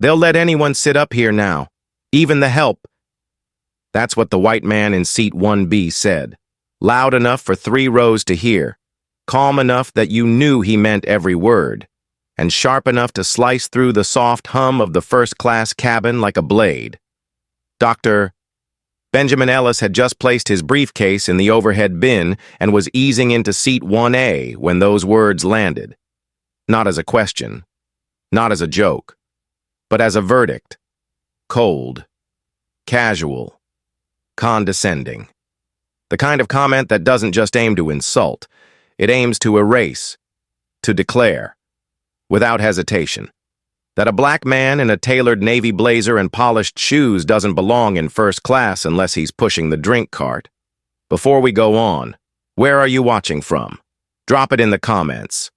They'll let anyone sit up here now, even the help. That's what the white man in seat 1B said, loud enough for 3 rows to hear, calm enough that you knew he meant every word, and sharp enough to slice through the soft hum of the first-class cabin like a blade. Dr. Benjamin Ellis had just placed his briefcase in the overhead bin and was easing into seat 1A when those words landed. Not as a question, not as a joke, but as a verdict. Cold, casual, condescending. The kind of comment that doesn't just aim to insult, it aims to erase, to declare, without hesitation, that a black man in a tailored navy blazer and polished shoes doesn't belong in first class unless he's pushing the drink cart. Before we go on, where are you watching from? Drop it in the comments.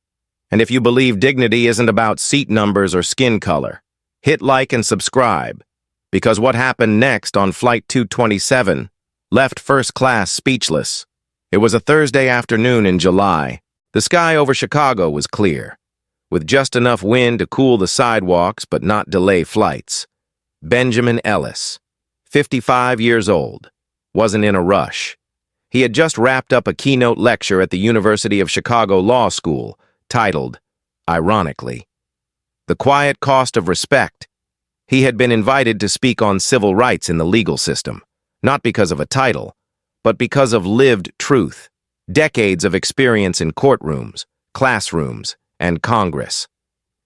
And if you believe dignity isn't about seat numbers or skin color, hit like and subscribe, because what happened next on Flight 227 left first class speechless. It was a Thursday afternoon in July. The sky over Chicago was clear, with just enough wind to cool the sidewalks but not delay flights. Benjamin Ellis, 55 years old, wasn't in a rush. He had just wrapped up a keynote lecture at the University of Chicago Law School, titled, ironically, "The Quiet Cost of Respect." He had been invited to speak on civil rights in the legal system, not because of a title, but because of lived truth, decades of experience in courtrooms, classrooms, and Congress.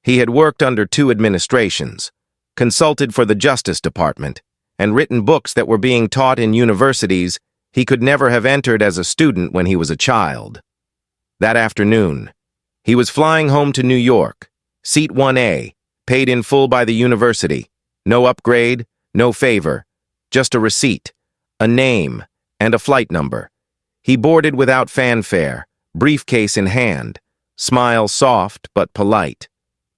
He had worked under 2 administrations, consulted for the Justice Department, and written books that were being taught in universities he could never have entered as a student when he was a child. That afternoon, he was flying home to New York, seat 1A, paid in full by the university, no upgrade, no favor, just a receipt, a name, and a flight number. He boarded without fanfare, briefcase in hand, smile soft but polite.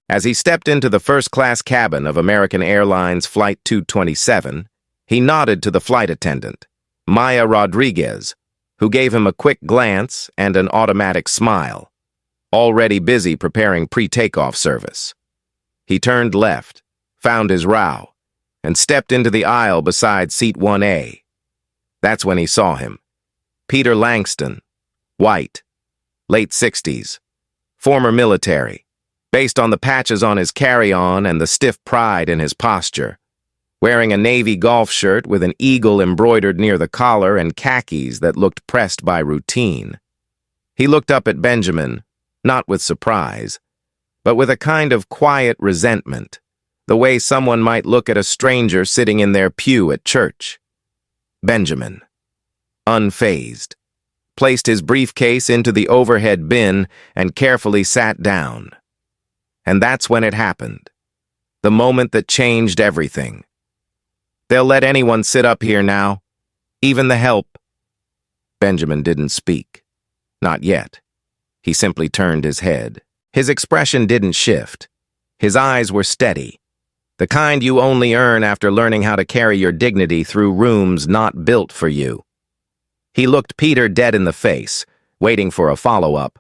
As he stepped into the first-class cabin of American Airlines Flight 227, he nodded to the flight attendant, Maya Rodriguez, who gave him a quick glance and an automatic smile, already busy preparing pre-takeoff service. He turned left, found his row, and stepped into the aisle beside seat 1A. That's when he saw him. Peter Langston, white, late 60s, former military, based on the patches on his carry-on and the stiff pride in his posture, wearing a navy golf shirt with an eagle embroidered near the collar and khakis that looked pressed by routine. He looked up at Benjamin, not with surprise, but with a kind of quiet resentment, the way someone might look at a stranger sitting in their pew at church. Benjamin, unfazed, placed his briefcase into the overhead bin and carefully sat down. And that's when it happened, the moment that changed everything. They'll let anyone sit up here now, even the help. Benjamin didn't speak. Not yet. He simply turned his head. His expression didn't shift. His eyes were steady, the kind you only earn after learning how to carry your dignity through rooms not built for you. He looked Peter dead in the face, waiting for a follow-up.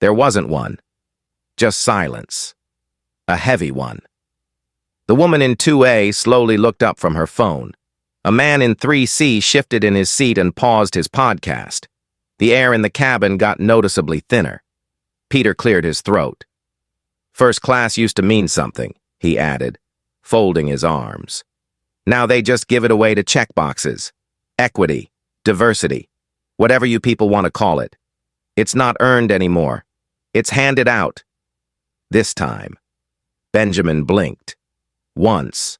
There wasn't one. Just silence. A heavy one. The woman in 2A slowly looked up from her phone. A man in 3C shifted in his seat and paused his podcast. The air in the cabin got noticeably thinner. Peter cleared his throat. First class used to mean something, he added, folding his arms. Now they just give it away to checkboxes. Equity, diversity, whatever you people want to call it. It's not earned anymore. It's handed out. This time, Benjamin blinked. Once,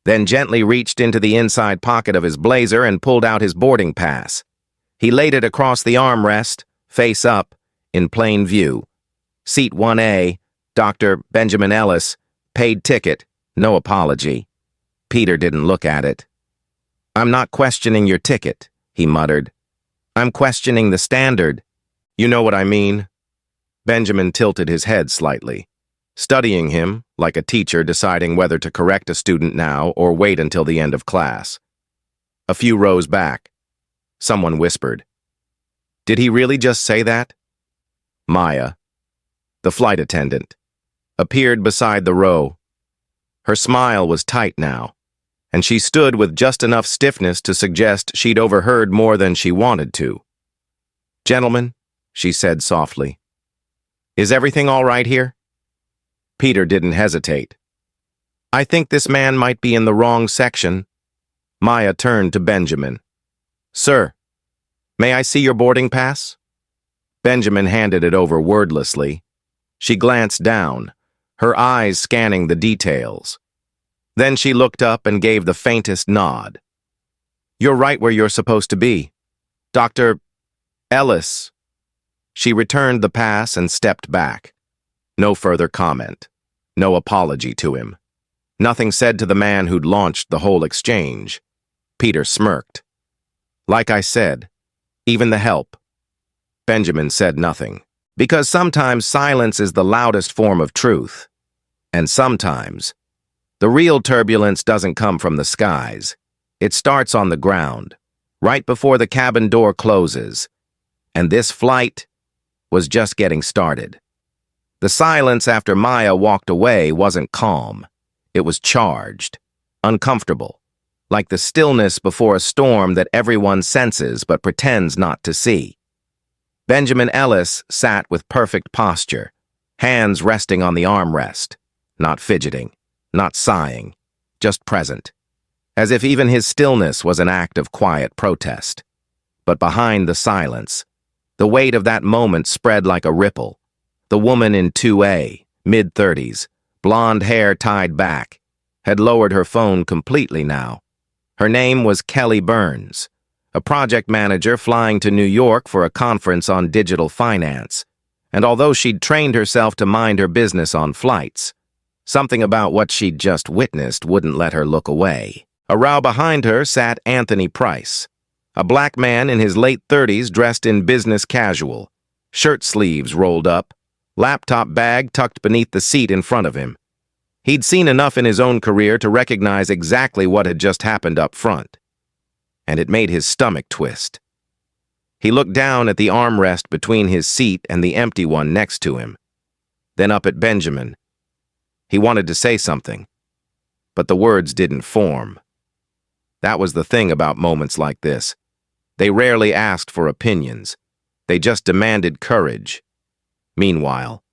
then gently reached into the inside pocket of his blazer and pulled out his boarding pass. He laid it across the armrest, face up, in plain view. Seat 1A, Dr. Benjamin Ellis, paid ticket, no apology. Peter didn't look at it. "I'm not questioning your ticket," he muttered. "I'm questioning the standard. You know what I mean?" Benjamin tilted his head slightly, studying him like a teacher deciding whether to correct a student now or wait until the end of class. A few rows back, someone whispered, "Did he really just say that?" Maya, the flight attendant, appeared beside the row, Her smile was tight now, and she stood with just enough stiffness to suggest she'd overheard more than she wanted to. "Gentlemen," she said softly, "is everything all right here?" Peter didn't hesitate. "I think this man might be in the wrong section." Maya turned to Benjamin. "Sir, may I see your boarding pass?" Benjamin handed it over wordlessly. She glanced down, her eyes scanning the details. Then she looked up and gave the faintest nod. "You're right where you're supposed to be. Dr. Ellis." She returned the pass and stepped back. No further comment. No apology to him. Nothing said to the man who'd launched the whole exchange. Peter smirked. "Like I said, even the help." Benjamin said nothing, because sometimes silence is the loudest form of truth. And sometimes, the real turbulence doesn't come from the skies. It starts on the ground, right before the cabin door closes. And this flight was just getting started. The silence after Maya walked away wasn't calm. It was charged, uncomfortable, like the stillness before a storm that everyone senses but pretends not to see. Benjamin Ellis sat with perfect posture, hands resting on the armrest, not fidgeting, not sighing, just present, as if even his stillness was an act of quiet protest. But behind the silence, the weight of that moment spread like a ripple. The woman in 2A, mid-30s, blonde hair tied back, had lowered her phone completely now. Her name was Kelly Burns, a project manager flying to New York for a conference on digital finance. And although she'd trained herself to mind her business on flights, something about what she'd just witnessed wouldn't let her look away. A row behind her sat Anthony Price, a black man in his late 30s dressed in business casual, shirt sleeves rolled up, laptop bag tucked beneath the seat in front of him. He'd seen enough in his own career to recognize exactly what had just happened up front, and it made his stomach twist. He looked down at the armrest between his seat and the empty one next to him, then up at Benjamin. He wanted to say something, but the words didn't form. That was the thing about moments like this. They rarely asked for opinions. They just demanded courage. Meanwhile,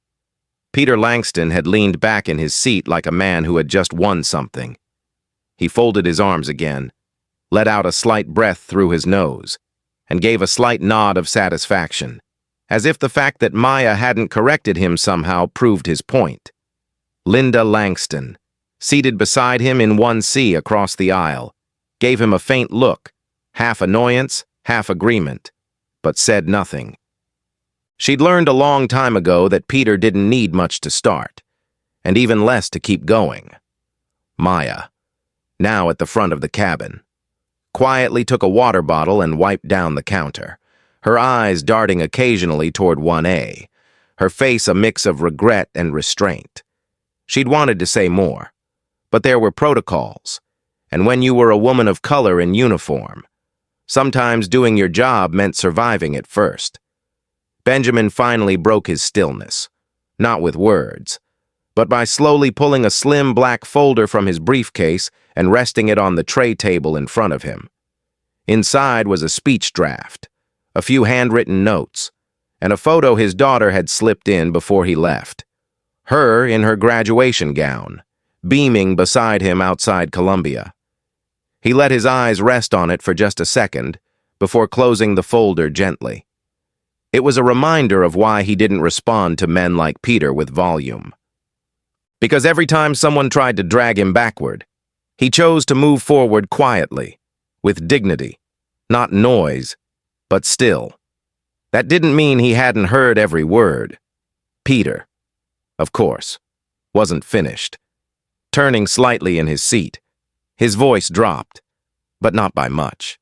Peter Langston had leaned back in his seat like a man who had just won something. He folded his arms again, let out a slight breath through his nose, and gave a slight nod of satisfaction, as if the fact that Maya hadn't corrected him somehow proved his point. Linda Langston, seated beside him in 1C across the aisle, gave him a faint look, half annoyance, half agreement, but said nothing. She'd learned a long time ago that Peter didn't need much to start, and even less to keep going. Maya, now at the front of the cabin, quietly took a water bottle and wiped down the counter, her eyes darting occasionally toward 1A, her face a mix of regret and restraint. She'd wanted to say more, but there were protocols, and when you were a woman of color in uniform, sometimes doing your job meant surviving it first. Benjamin finally broke his stillness, not with words, but by slowly pulling a slim black folder from his briefcase and resting it on the tray table in front of him. Inside was a speech draft, a few handwritten notes, and a photo his daughter had slipped in before he left. Her in her graduation gown, beaming beside him outside Columbia. He let his eyes rest on it for just a second before closing the folder gently. It was a reminder of why he didn't respond to men like Peter with volume. Because every time someone tried to drag him backward, he chose to move forward quietly, with dignity, not noise, but still. That didn't mean he hadn't heard every word. Peter, of course, wasn't finished. Turning slightly in his seat, his voice dropped, but not by much.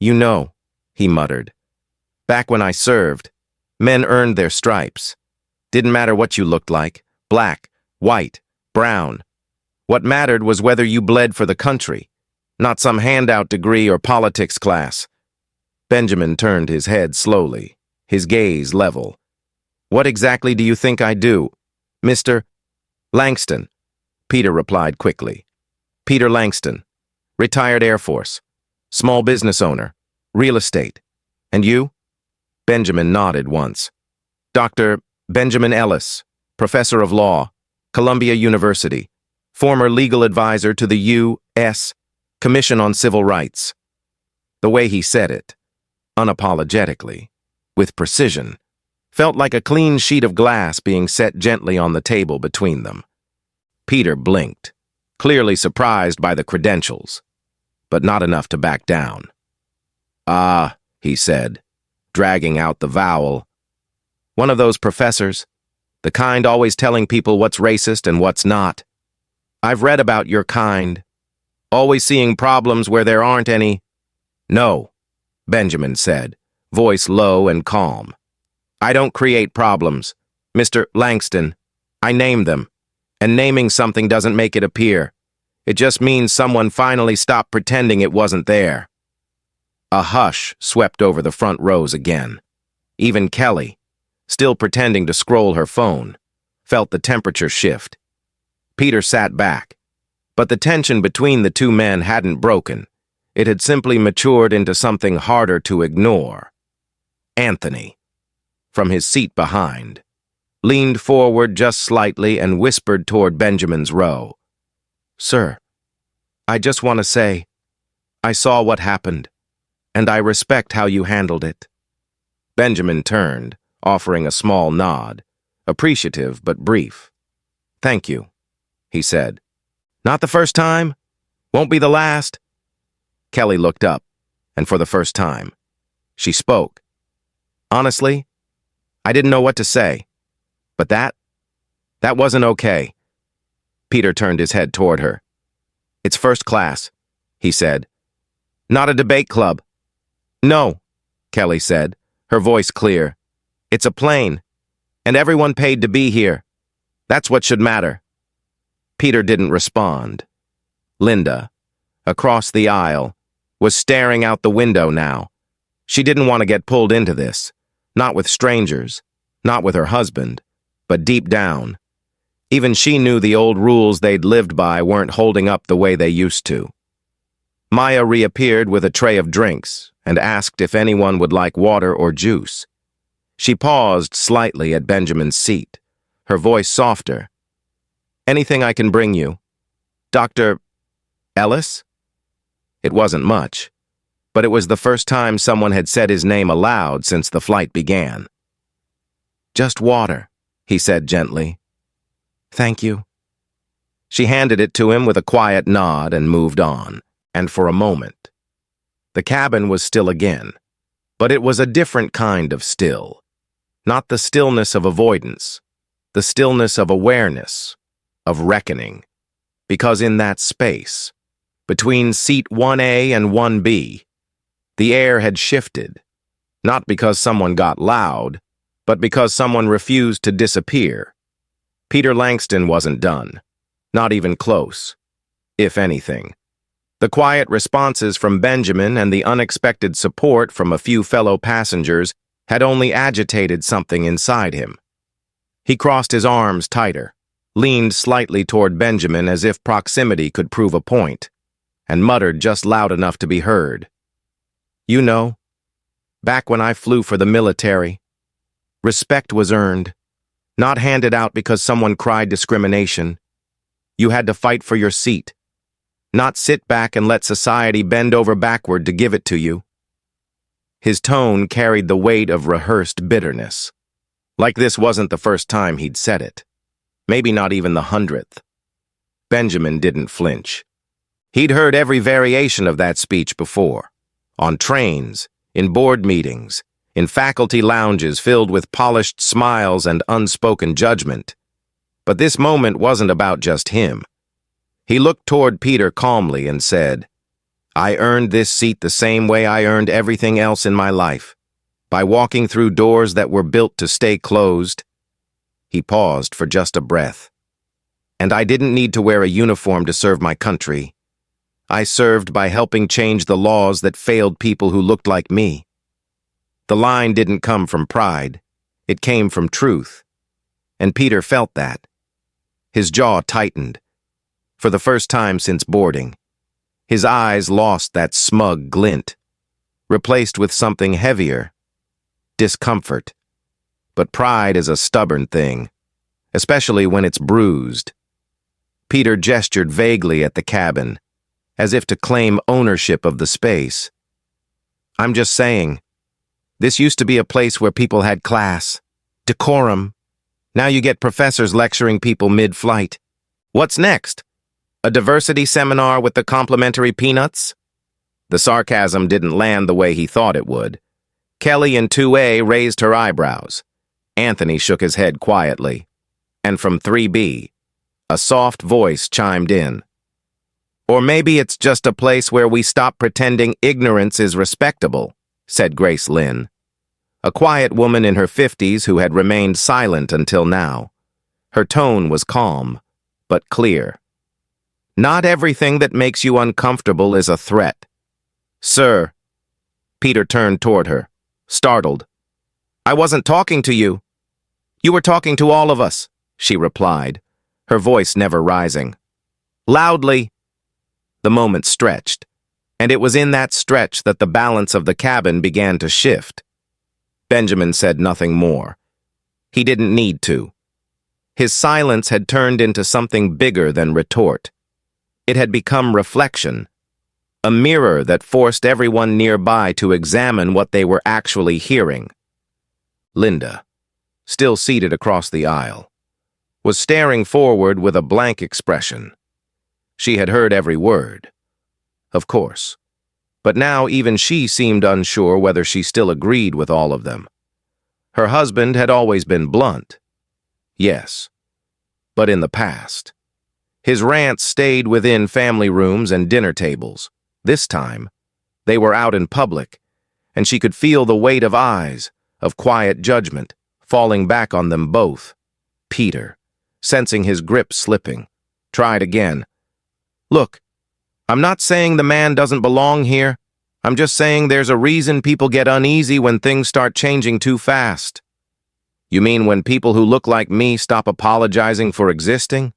"You know," he muttered, "back when I served, men earned their stripes. Didn't matter what you looked like, black, white, brown. What mattered was whether you bled for the country, not some handout degree or politics class." Benjamin turned his head slowly, his gaze level. "What exactly do you think I do, Mr. Langston?" Peter replied quickly. Peter Langston, retired Air Force, small business owner, real estate. And you? Benjamin nodded once. Dr. Benjamin Ellis, professor of law, Columbia University, former legal advisor to the U.S. Commission on Civil Rights. The way he said it, unapologetically, with precision, felt like a clean sheet of glass being set gently on the table between them. Peter blinked, clearly surprised by the credentials, but not enough to back down. Ah, he said, dragging out the vowel. One of those professors, the kind always telling people what's racist and what's not. I've read about your kind, always seeing problems where there aren't any. No, Benjamin said, voice low and calm. I don't create problems, Mr. Langston. I name them, and naming something doesn't make it appear. It just means someone finally stopped pretending it wasn't there. A hush swept over the front rows again. Even Kelly, still pretending to scroll her phone, felt the temperature shift. Peter sat back, but the tension between the two men hadn't broken. It had simply matured into something harder to ignore. Anthony, from his seat behind, leaned forward just slightly and whispered toward Benjamin's row. Sir, I just want to say, I saw what happened, and I respect how you handled it. Benjamin turned, offering a small nod, appreciative but brief. Thank you, he said. Not the first time? Won't be the last? Kelly looked up, and for the first time, she spoke. Honestly, I didn't know what to say, but that wasn't okay. Peter turned his head toward her. It's first class, he said. Not a debate club. No, Kelly said, her voice clear. It's a plane, and everyone paid to be here. That's what should matter. Peter didn't respond. Linda, across the aisle, was staring out the window now. She didn't want to get pulled into this, not with strangers, not with her husband, but deep down. Even she knew the old rules they'd lived by weren't holding up the way they used to. Maya reappeared with a tray of drinks and asked if anyone would like water or juice. She paused slightly at Benjamin's seat, her voice softer. Anything I can bring you? Dr. Ellis? It wasn't much, but it was the first time someone had said his name aloud since the flight began. Just water, he said gently. Thank you. She handed it to him with a quiet nod and moved on, and for a moment. The cabin was still again, but it was a different kind of still. Not the stillness of avoidance, the stillness of awareness, of reckoning. Because in that space, between seat 1A and 1B, the air had shifted, not because someone got loud, but because someone refused to disappear. Peter Langston wasn't done, not even close, if anything. The quiet responses from Benjamin and the unexpected support from a few fellow passengers had only agitated something inside him. He crossed his arms tighter, leaned slightly toward Benjamin as if proximity could prove a point, and muttered just loud enough to be heard. You know, back when I flew for the military, respect was earned, not handed out because someone cried discrimination. You had to fight for your seat, not sit back and let society bend over backward to give it to you. His tone carried the weight of rehearsed bitterness, like this wasn't the first time he'd said it, maybe not even the 100th. Benjamin didn't flinch. He'd heard every variation of that speech before, on trains, in board meetings, in faculty lounges filled with polished smiles and unspoken judgment. But this moment wasn't about just him. He looked toward Peter calmly and said, I earned this seat the same way I earned everything else in my life, by walking through doors that were built to stay closed. He paused for just a breath. And I didn't need to wear a uniform to serve my country. I served by helping change the laws that failed people who looked like me. The line didn't come from pride. It came from truth. And Peter felt that. His jaw tightened, for the first time since boarding. His eyes lost that smug glint, replaced with something heavier, discomfort. But pride is a stubborn thing, especially when it's bruised. Peter gestured vaguely at the cabin, as if to claim ownership of the space. I'm just saying, this used to be a place where people had class, decorum. Now you get professors lecturing people mid-flight. What's next? A diversity seminar with the complimentary peanuts? The sarcasm didn't land the way he thought it would. Kelly in 2A raised her eyebrows. Anthony shook his head quietly. And from 3B, a soft voice chimed in. Or maybe it's just a place where we stop pretending ignorance is respectable, said Grace Lynn, a quiet woman in her 50s who had remained silent until now. Her tone was calm, but clear. Not everything that makes you uncomfortable is a threat. Sir, Peter turned toward her, startled. I wasn't talking to you. You were talking to all of us, she replied, her voice never rising. Loudly. The moment stretched, and it was in that stretch that the balance of the cabin began to shift. Benjamin said nothing more. He didn't need to. His silence had turned into something bigger than retort. It had become reflection, a mirror that forced everyone nearby to examine what they were actually hearing. Linda, still seated across the aisle, was staring forward with a blank expression. She had heard every word, of course, but now even she seemed unsure whether she still agreed with all of them. Her husband had always been blunt, yes, but in the past. His rants stayed within family rooms and dinner tables. This time, they were out in public, and she could feel the weight of eyes, of quiet judgment, falling back on them both. Peter, sensing his grip slipping, tried again. Look, I'm not saying the man doesn't belong here. I'm just saying there's a reason people get uneasy when things start changing too fast. You mean when people who look like me stop apologizing for existing?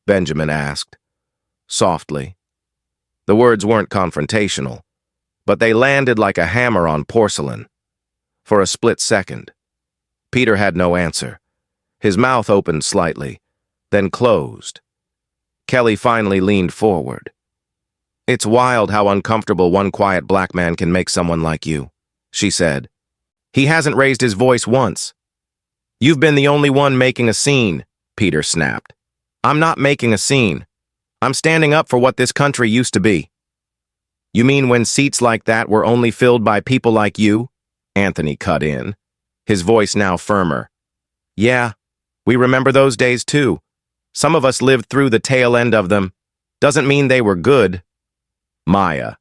Benjamin asked, softly. The words weren't confrontational, but they landed like a hammer on porcelain. For a split second, Peter had no answer. His mouth opened slightly, then closed. Kelly finally leaned forward. It's wild how uncomfortable one quiet black man can make someone like you, she said. He hasn't raised his voice once. You've been the only one making a scene, Peter snapped. I'm not making a scene. I'm standing up for what this country used to be. You mean when seats like that were only filled by people like you? Anthony cut in, his voice now firmer. Yeah, we remember those days too. Some of us lived through the tail end of them. Doesn't mean they were good. Maya,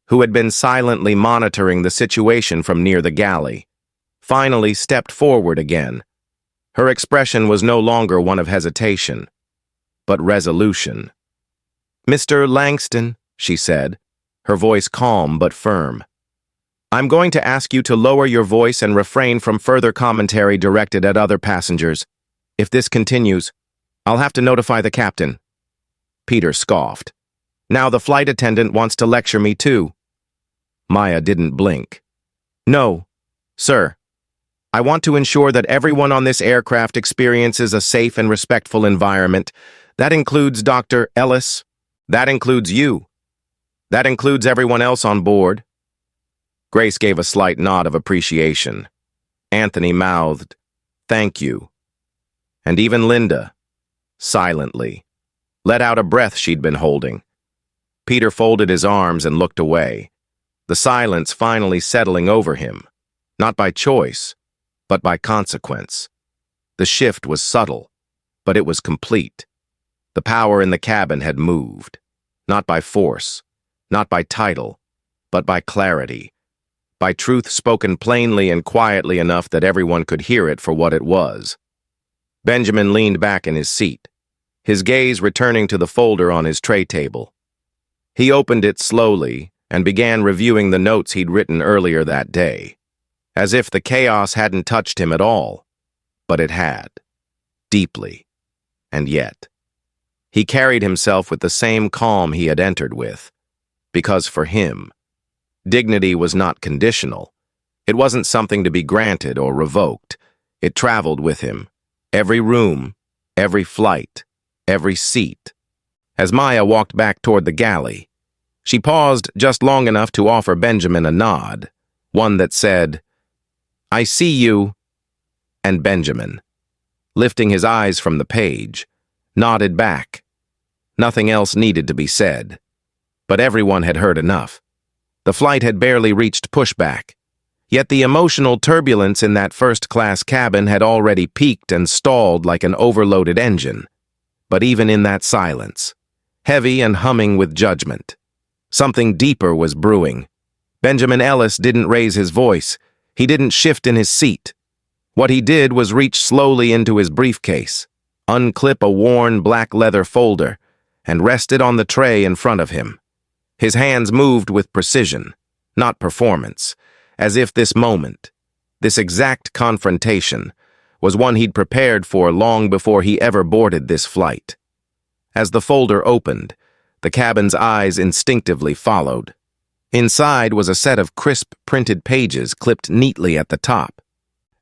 who had been silently monitoring the situation from near the galley, finally stepped forward again. Her expression was no longer one of hesitation, but resolution. Mr. Langston, she said, her voice calm but firm. I'm going to ask you to lower your voice and refrain from further commentary directed at other passengers. If this continues, I'll have to notify the captain. Peter scoffed. Now the flight attendant wants to lecture me too. Maya didn't blink. No, sir. I want to ensure that everyone on this aircraft experiences a safe and respectful environment. That includes Dr. Ellis. That includes you. That includes everyone else on board. Grace gave a slight nod of appreciation. Anthony mouthed, "Thank you." And even Linda, silently, let out a breath she'd been holding. Peter folded his arms and looked away, the silence finally settling over him, not by choice, but by consequence. The shift was subtle, but it was complete. The power in the cabin had moved, not by force, not by title, but by clarity, by truth spoken plainly and quietly enough that everyone could hear it for what it was. Benjamin leaned back in his seat, his gaze returning to the folder on his tray table. He opened it slowly and began reviewing the notes he'd written earlier that day, as if the chaos hadn't touched him at all, but it had, deeply, and yet. He carried himself with the same calm he had entered with. Because for him, dignity was not conditional. It wasn't something to be granted or revoked. It traveled with him. Every room, every flight, every seat. As Maya walked back toward the galley, she paused just long enough to offer Benjamin a nod, one that said, "I see you," and Benjamin, lifting his eyes from the page, nodded back. Nothing else needed to be said. But everyone had heard enough. The flight had barely reached pushback, yet the emotional turbulence in that first-class cabin had already peaked and stalled like an overloaded engine. But even in that silence, heavy and humming with judgment, something deeper was brewing. Benjamin Ellis didn't raise his voice. He didn't shift in his seat. What he did was reach slowly into his briefcase, unclip a worn black leather folder, and rest it on the tray in front of him. His hands moved with precision, not performance, as if this moment, this exact confrontation, was one he'd prepared for long before he ever boarded this flight. As the folder opened, the cabin's eyes instinctively followed. Inside was a set of crisp printed pages clipped neatly at the top.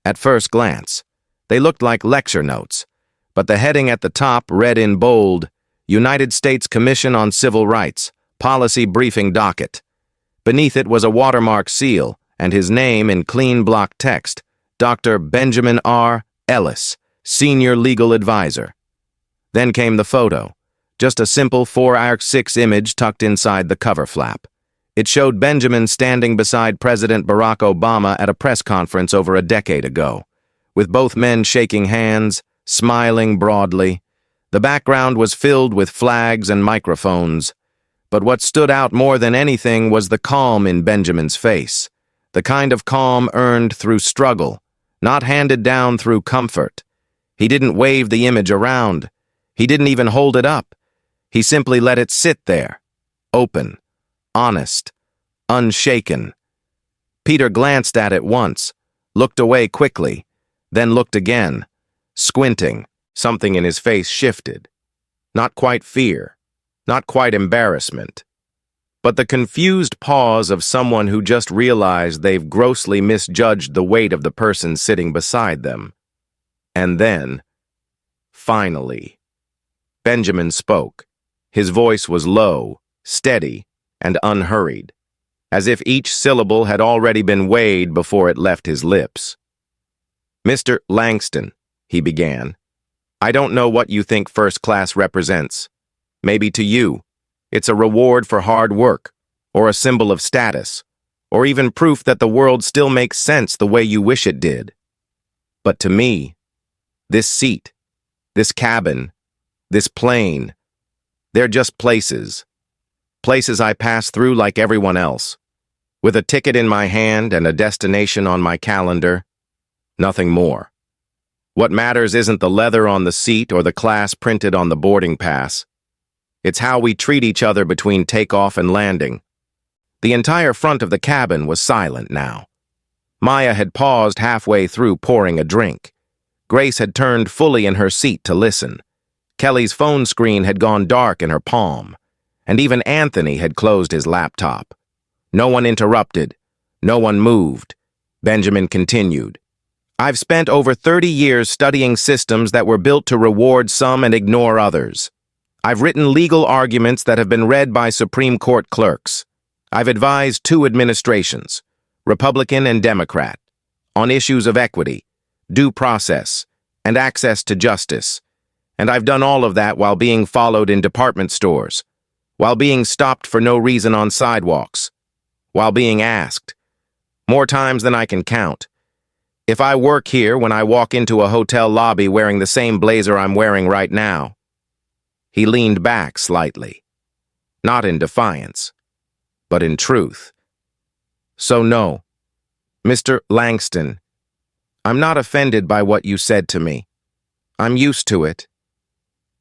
At first glance, they looked like lecture notes, but the heading at the top read in bold, "United States Commission on Civil Rights, Policy Briefing Docket." Beneath it was a watermark seal, and his name in clean block text, Dr. Benjamin R. Ellis, Senior Legal Advisor. Then came the photo, just a simple 4x6 image tucked inside the cover flap. It showed Benjamin standing beside President Barack Obama at a press conference over a decade ago, with both men shaking hands, smiling broadly. The background was filled with flags and microphones, but what stood out more than anything was the calm in Benjamin's face, the kind of calm earned through struggle, not handed down through comfort. He didn't wave the image around. He didn't even hold it up. He simply let it sit there, open, honest, unshaken. Peter glanced at it once, looked away quickly, then looked again. Squinting, something in his face shifted. Not quite fear, not quite embarrassment, but the confused pause of someone who just realized they've grossly misjudged the weight of the person sitting beside them. And then, finally, Benjamin spoke. His voice was low, steady, and unhurried, as if each syllable had already been weighed before it left his lips. "Mr. Langston," he began, "I don't know what you think first class represents. Maybe to you, it's a reward for hard work, or a symbol of status, or even proof that the world still makes sense the way you wish it did. But to me, this seat, this cabin, this plane, they're just places. Places I pass through like everyone else, with a ticket in my hand and a destination on my calendar. Nothing more. What matters isn't the leather on the seat or the class printed on the boarding pass. It's how we treat each other between takeoff and landing." The entire front of the cabin was silent now. Maya had paused halfway through pouring a drink. Grace had turned fully in her seat to listen. Kelly's phone screen had gone dark in her palm, and even Anthony had closed his laptop. No one interrupted. No one moved. Benjamin continued. "I've spent over 30 years studying systems that were built to reward some and ignore others. I've written legal arguments that have been read by Supreme Court clerks. I've advised 2 administrations, Republican and Democrat, on issues of equity, due process, and access to justice. And I've done all of that while being followed in department stores, while being stopped for no reason on sidewalks, while being asked, more times than I can count, if I work here when I walk into a hotel lobby wearing the same blazer I'm wearing right now." He leaned back slightly, not in defiance, but in truth. "So no, Mr. Langston, I'm not offended by what you said to me. I'm used to it.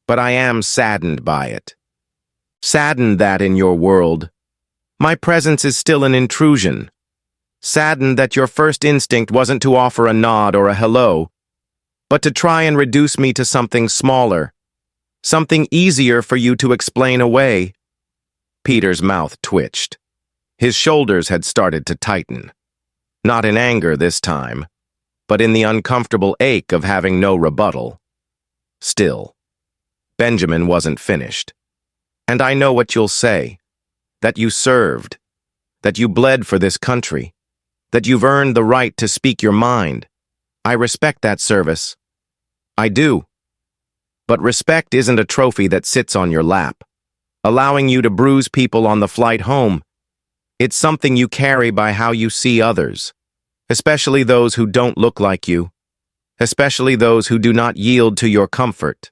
But I am saddened by it. Saddened that in your world, my presence is still an intrusion. Saddened that your first instinct wasn't to offer a nod or a hello, but to try and reduce me to something smaller. Something easier for you to explain away. Peter's mouth twitched. His shoulders had started to tighten. Not in anger this time, but in the uncomfortable ache of having no rebuttal. Still, Benjamin wasn't finished. And I know what you'll say. That you served. That you bled for this country. That you've earned the right to speak your mind. I respect that service. I do. But respect isn't a trophy that sits on your lap, allowing you to bruise people on the flight home. It's something you carry by how you see others, especially those who don't look like you, especially those who do not yield to your comfort.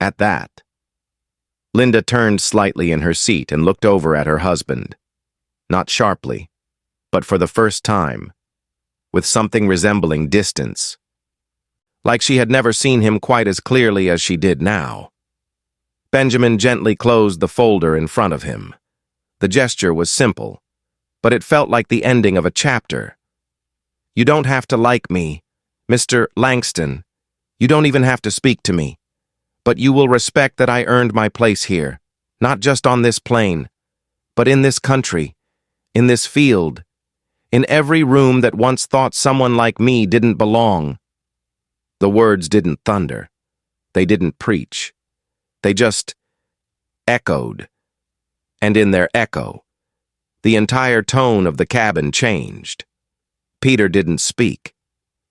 At that, Linda turned slightly in her seat and looked over at her husband, not sharply, but for the first time, with something resembling distance, like she had never seen him quite as clearly as she did now. Benjamin gently closed the folder in front of him. The gesture was simple, but it felt like the ending of a chapter. You don't have to like me, Mr. Langston. You don't even have to speak to me. But you will respect that I earned my place here, not just on this plane, but in this country, in this field, in every room that once thought someone like me didn't belong. The words didn't thunder. They didn't preach. They just echoed. And in their echo, the entire tone of the cabin changed. Peter didn't speak.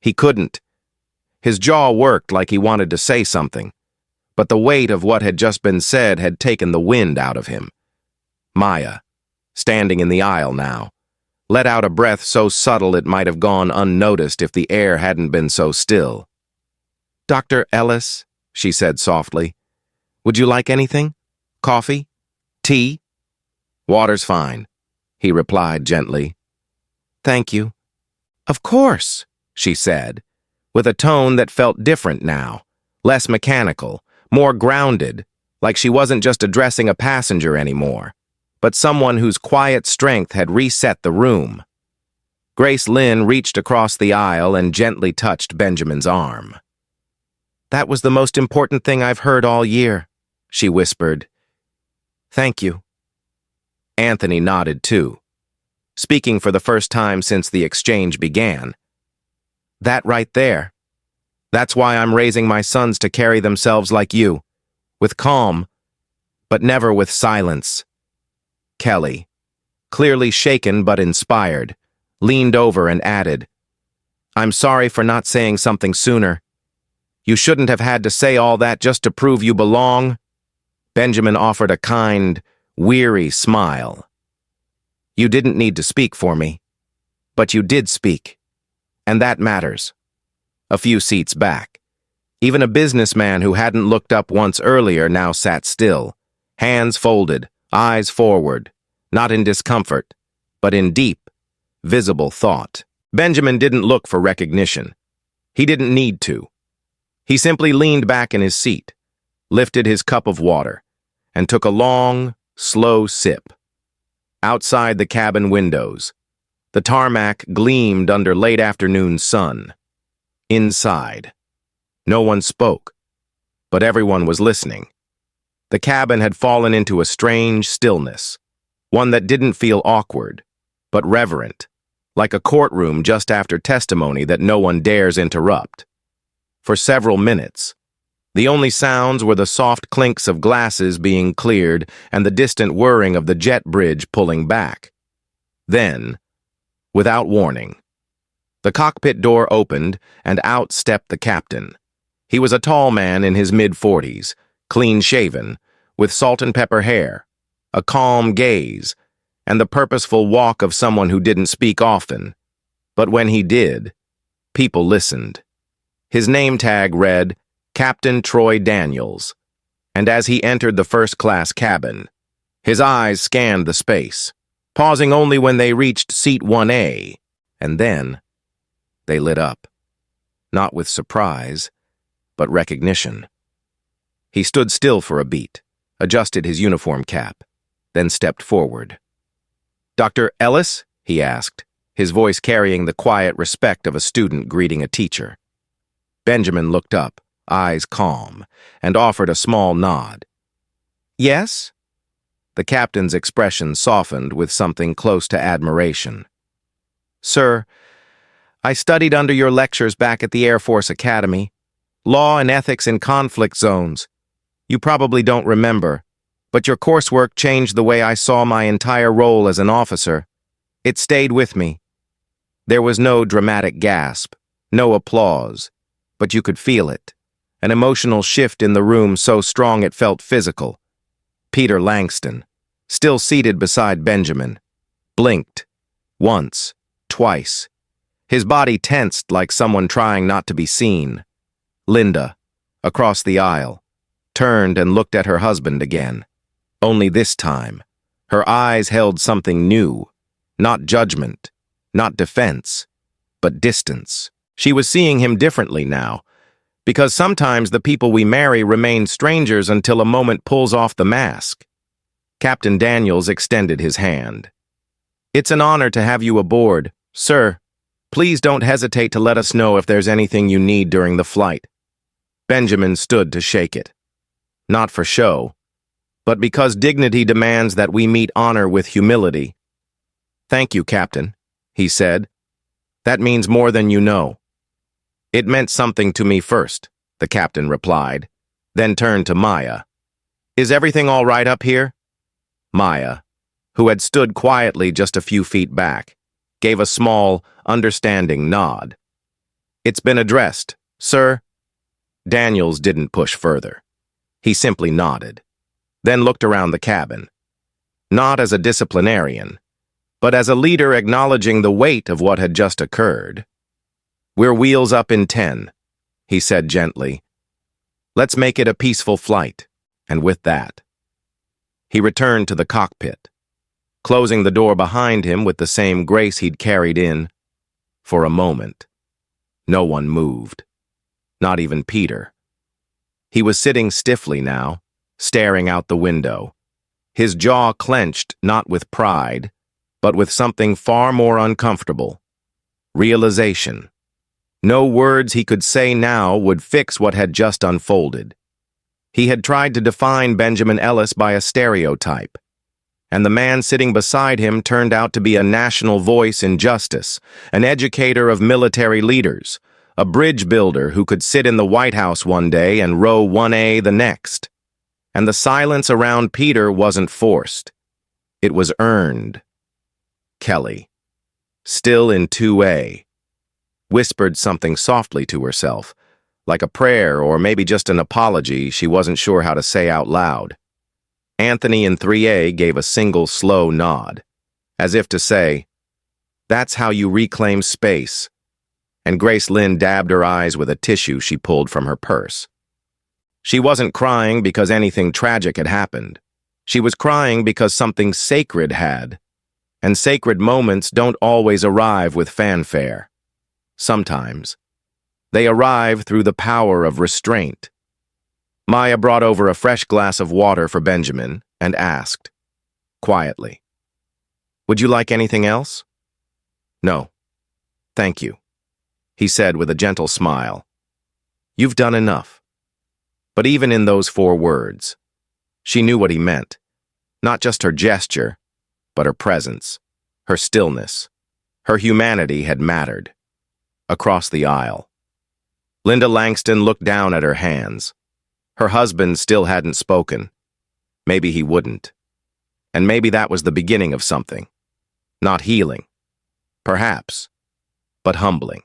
He couldn't. His jaw worked like he wanted to say something, but the weight of what had just been said had taken the wind out of him. Maya, standing in the aisle now, let out a breath so subtle it might have gone unnoticed if the air hadn't been so still. "Dr. Ellis," she said softly, "would you like anything? Coffee? Tea?" "Water's fine," he replied gently. "Thank you." "Of course," she said, with a tone that felt different now, less mechanical, more grounded, like she wasn't just addressing a passenger anymore, but someone whose quiet strength had reset the room. Grace Lynn reached across the aisle and gently touched Benjamin's arm. "That was the most important thing I've heard all year," she whispered. "Thank you." Anthony nodded too, speaking for the first time since the exchange began. "That right there. That's why I'm raising my sons to carry themselves like you, with calm, but never with silence." Kelly, clearly shaken but inspired, leaned over and added, "I'm sorry for not saying something sooner. You shouldn't have had to say all that just to prove you belong." Benjamin offered a kind, weary smile. "You didn't need to speak for me, but you did speak, and that matters." A few seats back, even a businessman who hadn't looked up once earlier now sat still, hands folded, eyes forward, not in discomfort, but in deep, visible thought. Benjamin didn't look for recognition. He didn't need to. He simply leaned back in his seat, lifted his cup of water, and took a long, slow sip. Outside the cabin windows, the tarmac gleamed under late afternoon sun. Inside, no one spoke, but everyone was listening. The cabin had fallen into a strange stillness, one that didn't feel awkward, but reverent, like a courtroom just after testimony that no one dares interrupt. For several minutes, the only sounds were the soft clinks of glasses being cleared and the distant whirring of the jet bridge pulling back. Then, without warning, the cockpit door opened and out stepped the captain. He was a tall man in his mid-40s, clean-shaven, with salt and pepper hair, a calm gaze, and the purposeful walk of someone who didn't speak often. But when he did, people listened. His name tag read, Captain Troy Daniels, and as he entered the first-class cabin, his eyes scanned the space, pausing only when they reached seat 1A, and then they lit up, not with surprise, but recognition. He stood still for a beat, adjusted his uniform cap, then stepped forward. "Dr. Ellis?" he asked, his voice carrying the quiet respect of a student greeting a teacher. Benjamin looked up, eyes calm, and offered a small nod. "Yes?" The captain's expression softened with something close to admiration. "Sir, I studied under your lectures back at the Air Force Academy. Law and ethics in conflict zones. You probably don't remember, but your coursework changed the way I saw my entire role as an officer. It stayed with me." There was no dramatic gasp, no applause, but you could feel it. An emotional shift in the room so strong it felt physical. Peter Langston, still seated beside Benjamin, blinked. Once, twice. His body tensed like someone trying not to be seen. Linda, across the aisle, turned and looked at her husband again. Only this time, her eyes held something new. Not judgment, not defense, but distance. She was seeing him differently now, because sometimes the people we marry remain strangers until a moment pulls off the mask. Captain Daniels extended his hand. "It's an honor to have you aboard, sir. Please don't hesitate to let us know if there's anything you need during the flight." Benjamin stood to shake it. Not for show, but because dignity demands that we meet honor with humility. "Thank you, Captain," he said. "That means more than you know." "It meant something to me first," the captain replied, then turned to Maya. "Is everything all right up here?" Maya, who had stood quietly just a few feet back, gave a small, understanding nod. "It's been addressed, sir." Daniels didn't push further. He simply nodded, then looked around the cabin. Not as a disciplinarian, but as a leader acknowledging the weight of what had just occurred. "We're wheels up in 10, he said gently. "Let's make it a peaceful flight." And with that, he returned to the cockpit, closing the door behind him with the same grace he'd carried in. For a moment, no one moved, not even Peter. He was sitting stiffly now, staring out the window, his jaw clenched not with pride, but with something far more uncomfortable. Realization. No words he could say now would fix what had just unfolded. He had tried to define Benjamin Ellis by a stereotype, and the man sitting beside him turned out to be a national voice in justice, an educator of military leaders, a bridge builder who could sit in the White House one day and row 1A the next. And the silence around Peter wasn't forced. It was earned. Kelly, still in 2A, whispered something softly to herself, like a prayer or maybe just an apology she wasn't sure how to say out loud. Anthony in 3A gave a single slow nod, as if to say, "That's how you reclaim space," and Grace Lynn dabbed her eyes with a tissue she pulled from her purse. She wasn't crying because anything tragic had happened. She was crying because something sacred had, and sacred moments don't always arrive with fanfare. Sometimes, they arrive through the power of restraint. Maya brought over a fresh glass of water for Benjamin and asked, quietly, "Would you like anything else?" "No, thank you," he said with a gentle smile. "You've done enough." But even in those 4 words, she knew what he meant. Not just her gesture, but her presence, her stillness, her humanity had mattered. Across the aisle, Linda Langston looked down at her hands. Her husband still hadn't spoken. Maybe he wouldn't. And maybe that was the beginning of something. Not healing, perhaps, but humbling.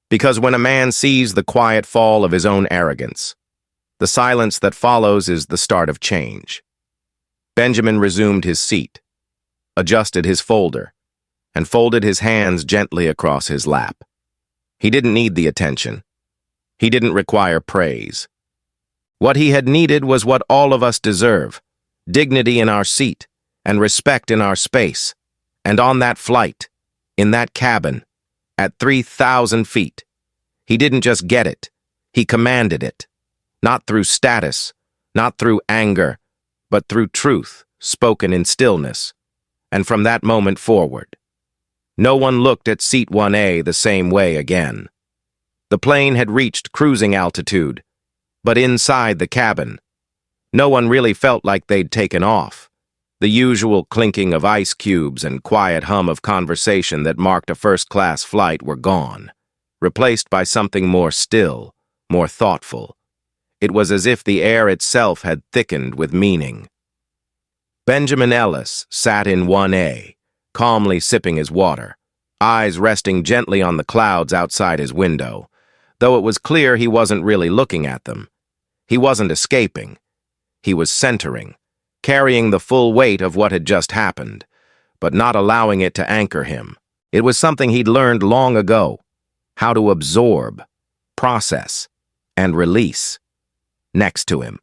Because when a man sees the quiet fall of his own arrogance, the silence that follows is the start of change. Benjamin resumed his seat, adjusted his folder, and folded his hands gently across his lap. He didn't need the attention. He didn't require praise. What he had needed was what all of us deserve: dignity in our seat and respect in our space. And on that flight, in that cabin, at 3,000 feet, he didn't just get it, he commanded it. Not through status, not through anger, but through truth spoken in stillness. And from that moment forward, no one looked at Seat 1A the same way again. The plane had reached cruising altitude, but inside the cabin, no one really felt like they'd taken off. The usual clinking of ice cubes and quiet hum of conversation that marked a first-class flight were gone, replaced by something more still, more thoughtful. It was as if the air itself had thickened with meaning. Benjamin Ellis sat in 1A, calmly sipping his water, eyes resting gently on the clouds outside his window, though it was clear he wasn't really looking at them. He wasn't escaping. He was centering, carrying the full weight of what had just happened, but not allowing it to anchor him. It was something he'd learned long ago, how to absorb, process, and release. Next to him,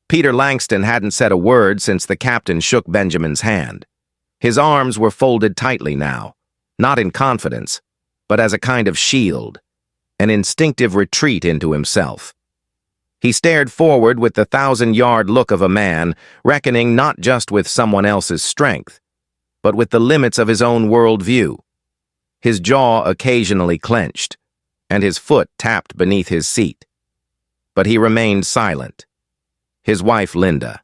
Peter Langston hadn't said a word since the captain shook Benjamin's hand. His arms were folded tightly now, not in confidence, but as a kind of shield, an instinctive retreat into himself. He stared forward with the 1,000-yard look of a man reckoning not just with someone else's strength, but with the limits of his own worldview. His jaw occasionally clenched, and his foot tapped beneath his seat. But he remained silent. His wife, Linda,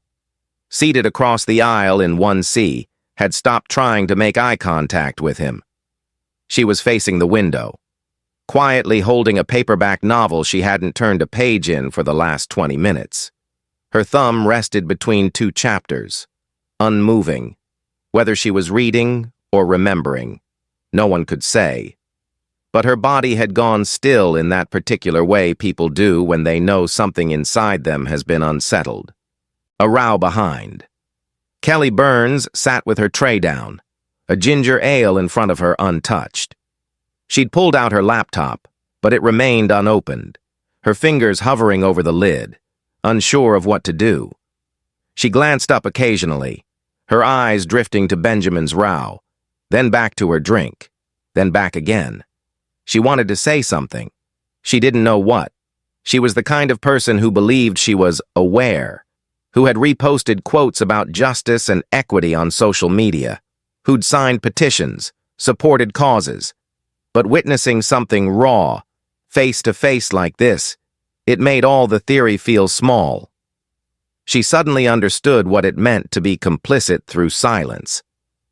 seated across the aisle in 1C, had stopped trying to make eye contact with him. She was facing the window, quietly holding a paperback novel she hadn't turned a page in for the last 20 minutes. Her thumb rested between 2 chapters, unmoving. Whether she was reading or remembering, no one could say. But her body had gone still in that particular way people do when they know something inside them has been unsettled. A row behind. Kelly Burns sat with her tray down, a ginger ale in front of her untouched. She'd pulled out her laptop, but it remained unopened, her fingers hovering over the lid, unsure of what to do. She glanced up occasionally, her eyes drifting to Benjamin's row, then back to her drink, then back again. She wanted to say something. She didn't know what. She was the kind of person who believed she was aware, who had reposted quotes about justice and equity on social media, who'd signed petitions, supported causes. But witnessing something raw, face-to-face like this, it made all the theory feel small. She suddenly understood what it meant to be complicit through silence,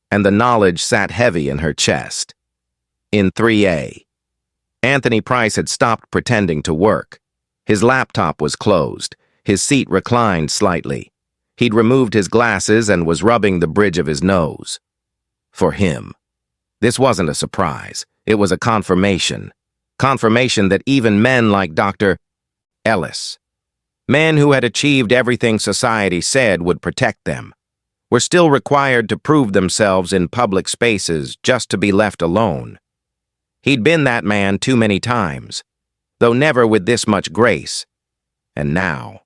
and the knowledge sat heavy in her chest. In 3A, Anthony Price had stopped pretending to work. His laptop was closed, his seat reclined slightly. He'd removed his glasses and was rubbing the bridge of his nose. For him, this wasn't a surprise. It was a confirmation that even men like Dr. Ellis, men who had achieved everything society said would protect them, were still required to prove themselves in public spaces just to be left alone. He'd been that man too many times, though never with this much grace. And now,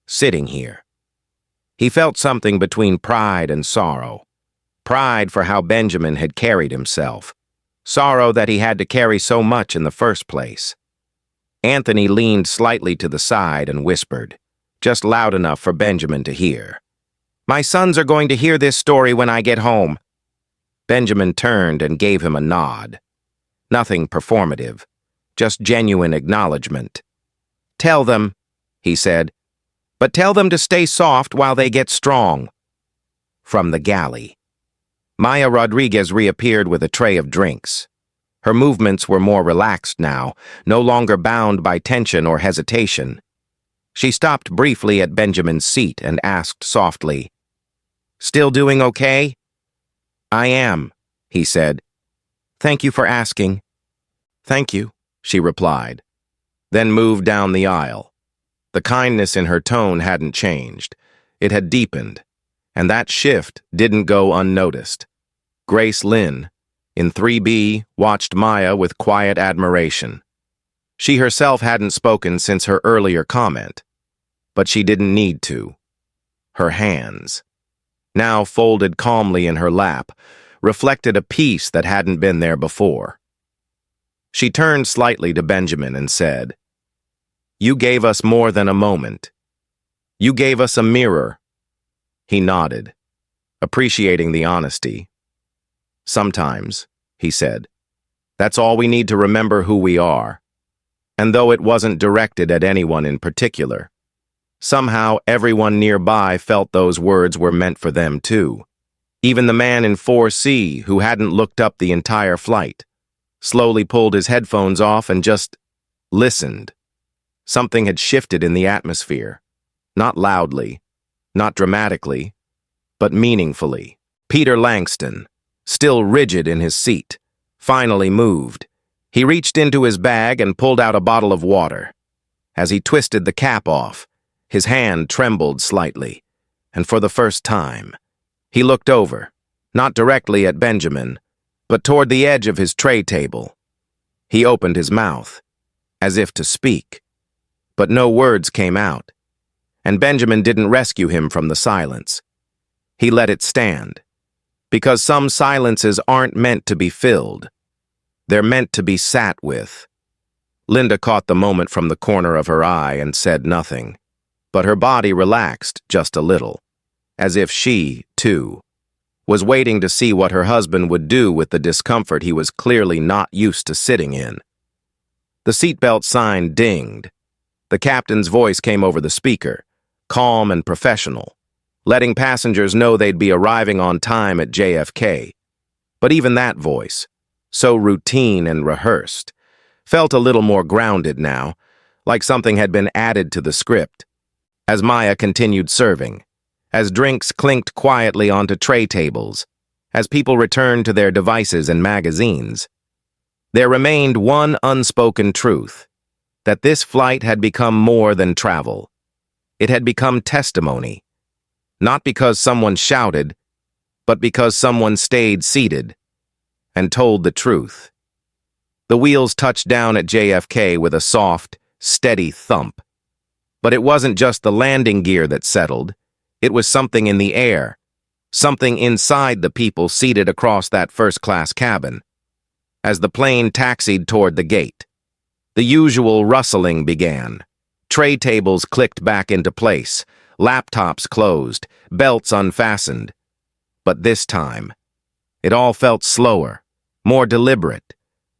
sitting here, he felt something between pride and sorrow. Pride for how Benjamin had carried himself. Sorrow that he had to carry so much in the first place. Anthony leaned slightly to the side and whispered, just loud enough for Benjamin to hear. "My sons are going to hear this story when I get home." Benjamin turned and gave him a nod. Nothing performative, just genuine acknowledgement. "Tell them," he said, "but tell them to stay soft while they get strong." From the galley, Maya Rodriguez reappeared with a tray of drinks. Her movements were more relaxed now, no longer bound by tension or hesitation. She stopped briefly at Benjamin's seat and asked softly, "Still doing okay?" "I am," he said. "Thank you for asking." "Thank you," she replied, then moved down the aisle. The kindness in her tone hadn't changed. It had deepened, and that shift didn't go unnoticed. Grace Lynn, in 3B, watched Maya with quiet admiration. She herself hadn't spoken since her earlier comment, but she didn't need to. Her hands, now folded calmly in her lap, reflected a peace that hadn't been there before. She turned slightly to Benjamin and said, "You gave us more than a moment. You gave us a mirror." He nodded, appreciating the honesty. "Sometimes," he said, "that's all we need to remember who we are." And though it wasn't directed at anyone in particular, somehow everyone nearby felt those words were meant for them too. Even the man in 4C, who hadn't looked up the entire flight, slowly pulled his headphones off and just listened. Something had shifted in the atmosphere. Not loudly, not dramatically, but meaningfully. Peter Langston, still rigid in his seat, finally moved. He reached into his bag and pulled out a bottle of water. As he twisted the cap off, his hand trembled slightly, and for the first time, he looked over, not directly at Benjamin, but toward the edge of his tray table. He opened his mouth, as if to speak, but no words came out, and Benjamin didn't rescue him from the silence. He let it stand, because some silences aren't meant to be filled. They're meant to be sat with. Linda caught the moment from the corner of her eye and said nothing, but her body relaxed just a little, as if she, too, was waiting to see what her husband would do with the discomfort he was clearly not used to sitting in. The seatbelt sign dinged. The captain's voice came over the speaker, calm and professional, letting passengers know they'd be arriving on time at JFK. But even that voice, so routine and rehearsed, felt a little more grounded now, like something had been added to the script. As Maya continued serving, as drinks clinked quietly onto tray tables, as people returned to their devices and magazines, there remained one unspoken truth, that this flight had become more than travel. It had become testimony, not because someone shouted, but because someone stayed seated and told the truth. The wheels touched down at JFK with a soft, steady thump. But it wasn't just the landing gear that settled. It was something in the air, something inside the people seated across that first-class cabin. As the plane taxied toward the gate, the usual rustling began. Tray tables clicked back into place, laptops closed, belts unfastened. But this time, it all felt slower, more deliberate.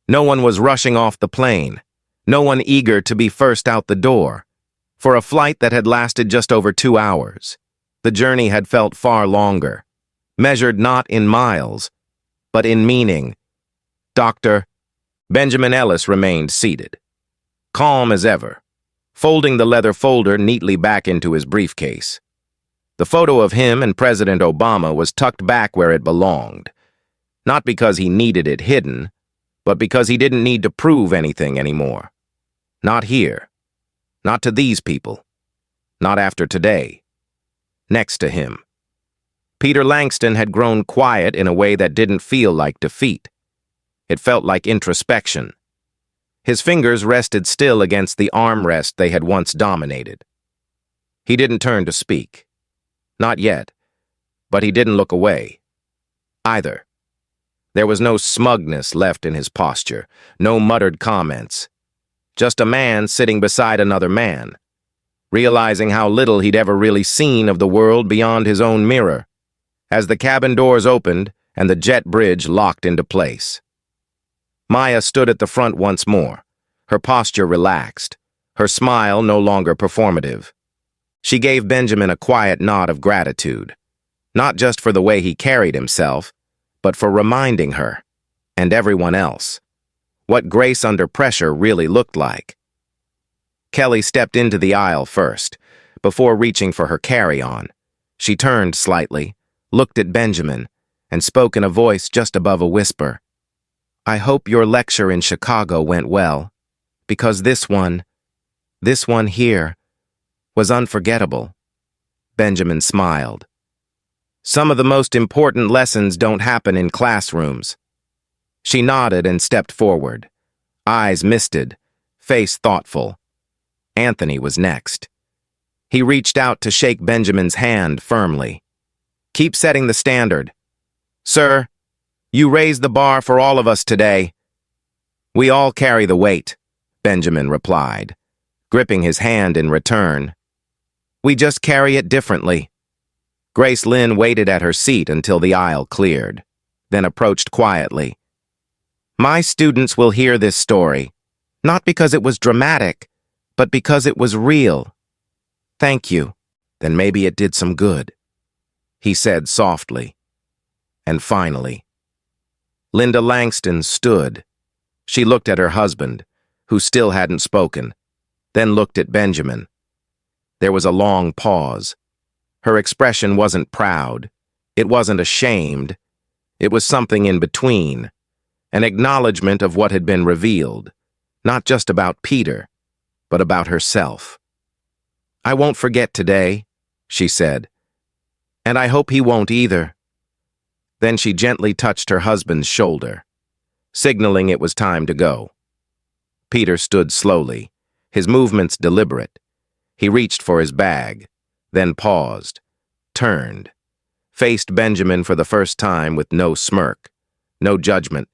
No one was rushing off the plane, no one eager to be first out the door. For a flight that had lasted just over 2 hours, the journey had felt far longer, measured not in miles, but in meaning. Dr. Benjamin Ellis remained seated, calm as ever, folding the leather folder neatly back into his briefcase. The photo of him and President Obama was tucked back where it belonged, not because he needed it hidden, but because he didn't need to prove anything anymore. Not here. Not to these people. Not after today. Next to him. Peter Langston had grown quiet in a way that didn't feel like defeat. It felt like introspection. His fingers rested still against the armrest they had once dominated. He didn't turn to speak. Not yet. But he didn't look away. Either. There was no smugness left in his posture, no muttered comments. Just a man sitting beside another man, realizing how little he'd ever really seen of the world beyond his own mirror, as the cabin doors opened and the jet bridge locked into place. Maya stood at the front once more, her posture relaxed, her smile no longer performative. She gave Benjamin a quiet nod of gratitude, not just for the way he carried himself, but for reminding her, and everyone else, what grace under pressure really looked like. Kelly stepped into the aisle first, before reaching for her carry-on. She turned slightly, looked at Benjamin, and spoke in a voice just above a whisper. "I hope your lecture in Chicago went well, because this one here, was unforgettable." Benjamin smiled. "Some of the most important lessons don't happen in classrooms." She nodded and stepped forward, eyes misted, face thoughtful. Anthony was next. He reached out to shake Benjamin's hand firmly. "Keep setting the standard. Sir, you raised the bar for all of us today." "We all carry the weight," Benjamin replied, gripping his hand in return. "We just carry it differently." Grace Lynn waited at her seat until the aisle cleared, then approached quietly. "My students will hear this story. Not because it was dramatic, but because it was real. Thank you. Then maybe it did some good, he said softly. And finally, Linda Langston stood. She looked at her husband, who still hadn't spoken, then looked at Benjamin. There was a long pause. Her expression wasn't proud. It wasn't ashamed. It was something in between, an acknowledgement of what had been revealed, not just about Peter, but about herself. I won't forget today, she said, and I hope he won't either. Then she gently touched her husband's shoulder, signaling it was time to go. Peter stood slowly, his movements deliberate. He reached for his bag, then paused, turned, faced Benjamin for the first time with no smirk, no judgment,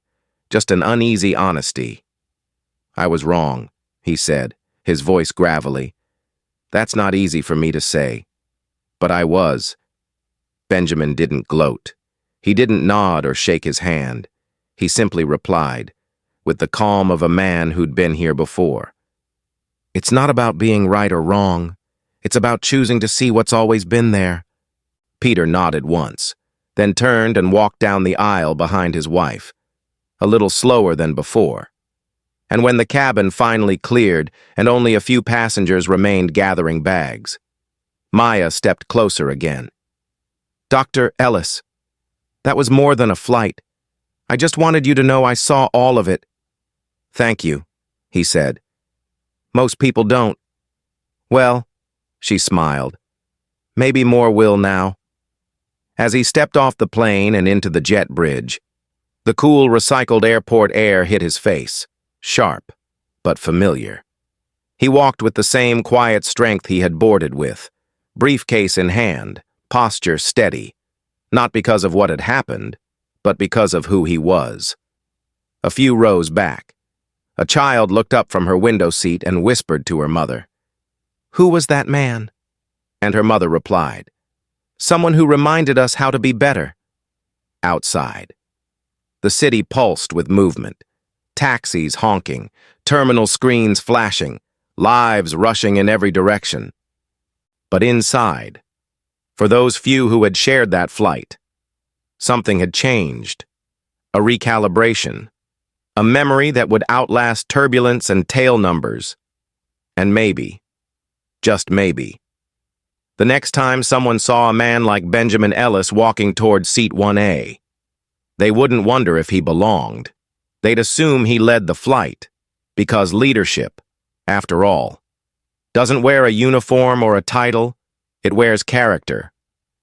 just an uneasy honesty. I was wrong, he said, his voice gravelly. That's not easy for me to say. But I was. Benjamin didn't gloat. He didn't nod or shake his hand. He simply replied, with the calm of a man who'd been here before. It's not about being right or wrong. It's about choosing to see what's always been there. Peter nodded once, then turned and walked down the aisle behind his wife, a little slower than before. And when the cabin finally cleared and only a few passengers remained gathering bags, Maya stepped closer again. Dr. Ellis, that was more than a flight. I just wanted you to know I saw all of it. Thank you, he said. Most people don't. Well, she smiled. Maybe more will now. As he stepped off the plane and into the jet bridge, the cool, recycled airport air hit his face, sharp, but familiar. He walked with the same quiet strength he had boarded with, briefcase in hand, posture steady, not because of what had happened, but because of who he was. A few rows back, a child looked up from her window seat and whispered to her mother, "Who was that man?" And her mother replied, "Someone who reminded us how to be better." Outside, the city pulsed with movement, taxis honking, terminal screens flashing, lives rushing in every direction. But inside, for those few who had shared that flight, something had changed. A recalibration, a memory that would outlast turbulence and tail numbers. And maybe, just maybe, the next time someone saw a man like Benjamin Ellis walking toward seat 1A, they wouldn't wonder if he belonged. They'd assume he led the flight, because leadership, after all, doesn't wear a uniform or a title, it wears character.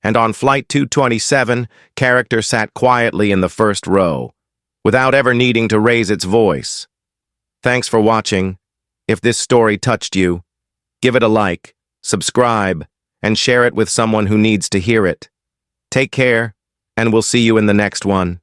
And on Flight 227, character sat quietly in the first row, without ever needing to raise its voice. Thanks for watching. If this story touched you, give it a like, subscribe, and share it with someone who needs to hear it. Take care, and we'll see you in the next one.